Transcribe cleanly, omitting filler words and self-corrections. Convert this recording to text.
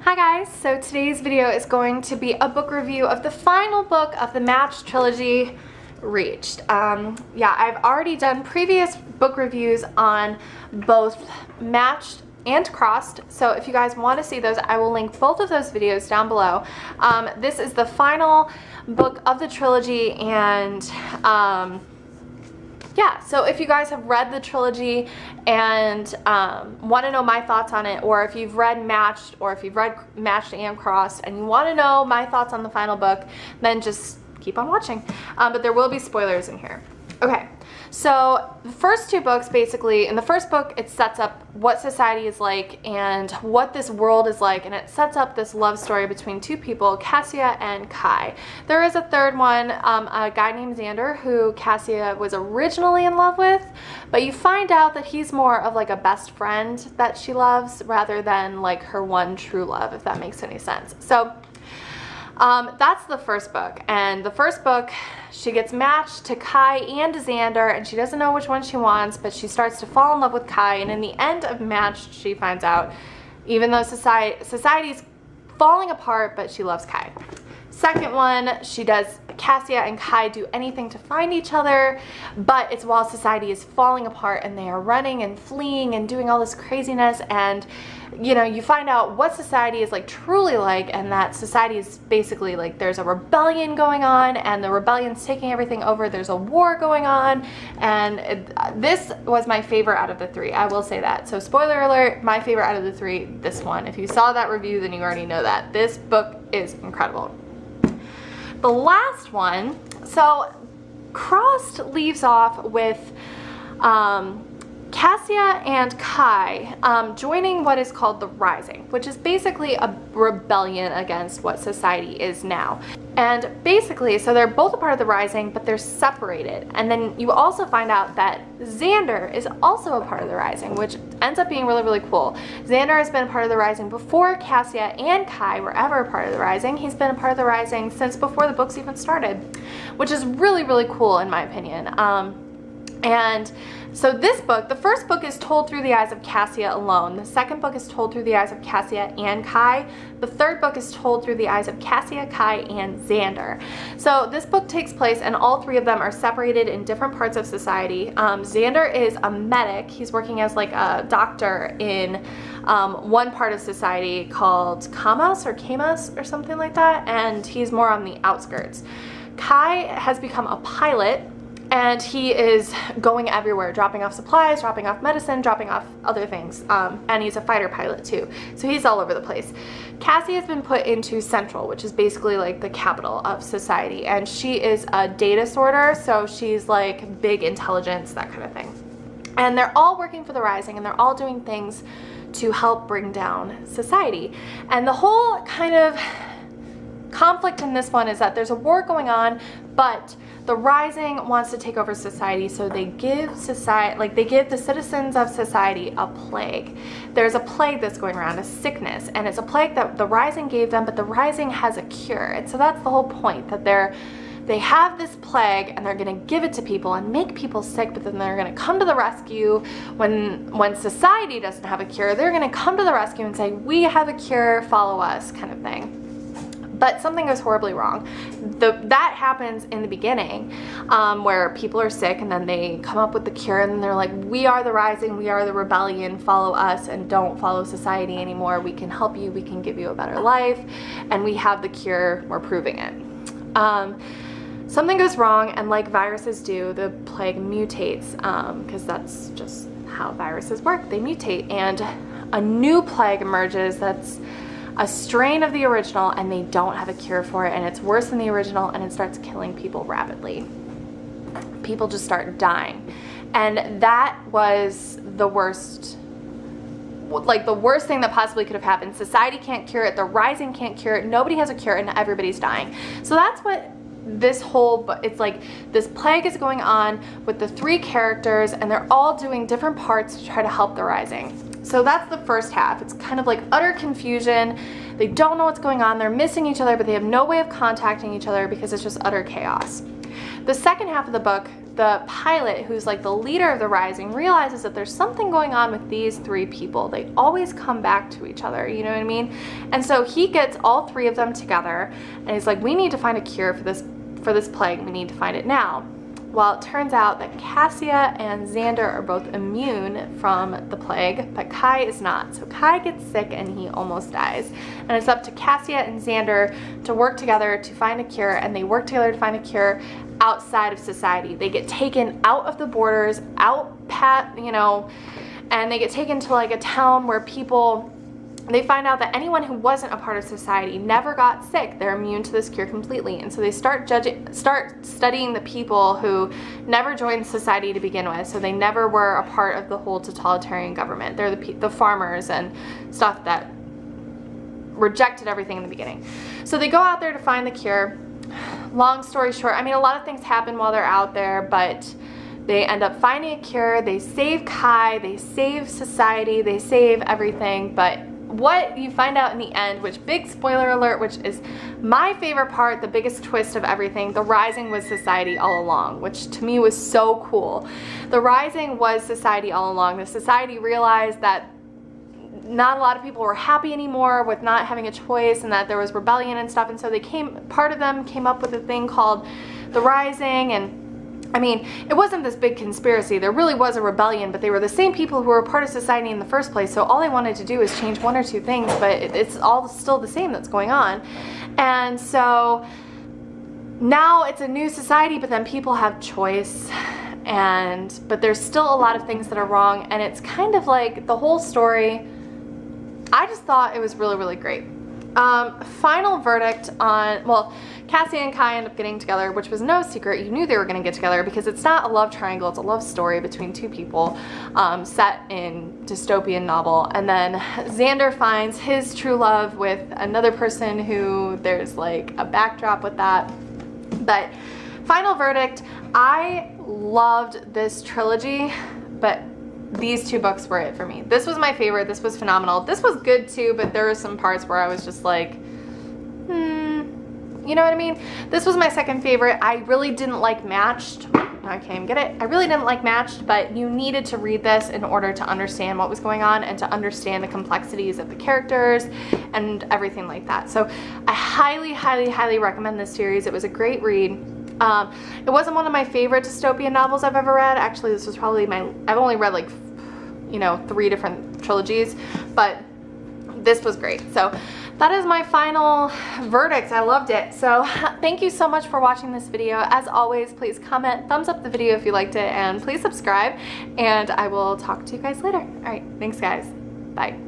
Hi guys, so today's video is going to be a book review of the final book of the Matched trilogy, Reached. Yeah, I've already done previous book reviews on both Matched and Crossed, so if you guys want to see those, I will link both of those videos down below. This is the final book of the trilogy, and yeah, so if you guys have read the trilogy and want to know my thoughts on it, or if you've read Matched, or if you've read Matched and Crossed and you want to know my thoughts on the final book, then just keep on watching. But there will be spoilers in here. Okay, so the first two books, basically, in the first book it sets up what society is like and what this world is like, and it sets up this love story between two people, Cassia and Kai. There is a third one, a guy named Xander, who Cassia was originally in love with, but you find out that he's more of like a best friend that she loves rather than like her one true love, if that makes any sense. So that's the first book, and the first book she gets matched to Kai and Xander, and she doesn't know which one she wants, but she starts to fall in love with Kai, and in the end of Matched she finds out, even though society's falling apart, but she loves Kai. Second one, Cassia and Kai do anything to find each other, but it's while society is falling apart and they are running and fleeing and doing all this craziness, and you know, you find out what society is like truly like, and that society is basically like there's a rebellion going on, and the rebellion's taking everything over. There's a war going on, and this was my favorite out of the three, I will say that. So spoiler alert, my favorite out of the three, this one. If you saw that review, then you already know that. This book is incredible. The last one, so Crossed leaves off with Cassia and Kai joining what is called the Rising, which is basically a rebellion against what society is now. And basically, so they're both a part of the Rising, but they're separated. And then you also find out that Xander is also a part of the Rising, which ends up being really, really cool. Xander has been a part of the Rising before Cassia and Kai were ever a part of the Rising. He's been a part of the Rising since before the books even started, which is really, really cool in my opinion. And so this book, the first book is told through the eyes of Cassia alone. The second book is told through the eyes of Cassia and Kai. The third book is told through the eyes of Cassia, Kai, and Xander. So this book takes place, and all three of them are separated in different parts of society. Xander is a medic. He's working as like a doctor in one part of society called Kamas or something like that, and he's more on the outskirts. Kai has become a pilot, and he is going everywhere, dropping off supplies, dropping off medicine, dropping off other things, and he's a fighter pilot too, so he's all over the place. Cassie has been put into Central, which is basically like the capital of society, and she is a data sorter, so she's like big intelligence, that kind of thing. And they're all working for the Rising, and they're all doing things to help bring down society. And the whole kind of conflict in this one is that there's a war going on, but the Rising wants to take over society, so they give the citizens of society a plague. There's a plague that's going around, a sickness, and it's a plague that the Rising gave them, but the Rising has a cure. And so that's the whole point, that they have this plague and they're gonna give it to people and make people sick, but then they're gonna come to the rescue when society doesn't have a cure. They're gonna come to the rescue and say, we have a cure, follow us, kind of thing. But something goes horribly wrong. That happens in the beginning, where people are sick and then they come up with the cure, and they're like, we are the Rising, we are the rebellion, follow us and don't follow society anymore. We can help you, we can give you a better life, and we have the cure, we're proving it. Something goes wrong, and like viruses do, the plague mutates, because that's just how viruses work. They mutate, and a new plague emerges that's a strain of the original, and they don't have a cure for it, and it's worse than the original, and it starts killing people rapidly. People just start dying, and that was the worst, like the worst thing that possibly could have happened. Society can't cure it, the Rising can't cure it, nobody has a cure, and everybody's dying. So that's what this whole, it's like this plague is going on with the three characters, and they're all doing different parts to try to help the Rising. So that's the first half. It's kind of like utter confusion. They don't know what's going on. They're missing each other, but they have no way of contacting each other because it's just utter chaos. The second half of the book the pilot, who's like the leader of the Rising, realizes that there's something going on with these 3 people. They always come back to each other, you know what I mean? And so he gets all 3 of them together, and he's like, we need to find a cure for this plague. We need to find it now. Well, it turns out that Cassia and Xander are both immune from the plague, but Kai is not. So Kai gets sick and he almost dies. And it's up to Cassia and Xander to work together to find a cure, and they work together to find a cure outside of society. They get taken out of the borders, you know, and they get taken to like a town where they find out that anyone who wasn't a part of society never got sick. They're immune to this cure completely. And so they start studying the people who never joined society to begin with. So they never were a part of the whole totalitarian government. They're the farmers and stuff that rejected everything in the beginning. So they go out there to find the cure. Long story short, I mean, a lot of things happen while they're out there, but they end up finding a cure. They save Kai, they save society, they save everything. But what you find out in the end, which, big spoiler alert, which is my favorite part, the biggest twist of everything, the Rising was society all along, which to me was so cool. The Rising was society all along. The society realized that not a lot of people were happy anymore with not having a choice, and that there was rebellion and stuff, and so part of them came up with a thing called the Rising. And I mean, it wasn't this big conspiracy. There really was a rebellion, but they were the same people who were a part of society in the first place. So all they wanted to do is change 1 or 2 things, but it's all still the same that's going on. And so now it's a new society, but then people have choice, but there's still a lot of things that are wrong. And it's kind of like the whole story, I just thought it was really, really great. Final verdict on, well, Cassie and Kai end up getting together, which was no secret. You knew they were going to get together because it's not a love triangle, it's a love story between 2 people set in dystopian novel. And then Xander finds his true love with another person who there's like a backdrop with that. But final verdict, I loved this trilogy, but these 2 books were it for me. This was my favorite. This was phenomenal. This was good too, but there were some parts where I was just like, you know what I mean? This was my second favorite. I really didn't like Matched. I can't even get it. I really didn't like Matched, but you needed to read this in order to understand what was going on and to understand the complexities of the characters and everything like that. So I highly, highly, highly recommend this series. It was a great read. It wasn't one of my favorite dystopian novels I've ever read. Actually, this was probably I've only read like, you know, 3 different trilogies, but this was great. So that is my final verdict. I loved it. So thank you so much for watching this video. As always, please comment, thumbs up the video if you liked it, and please subscribe, and I will talk to you guys later. All right, thanks guys. Bye.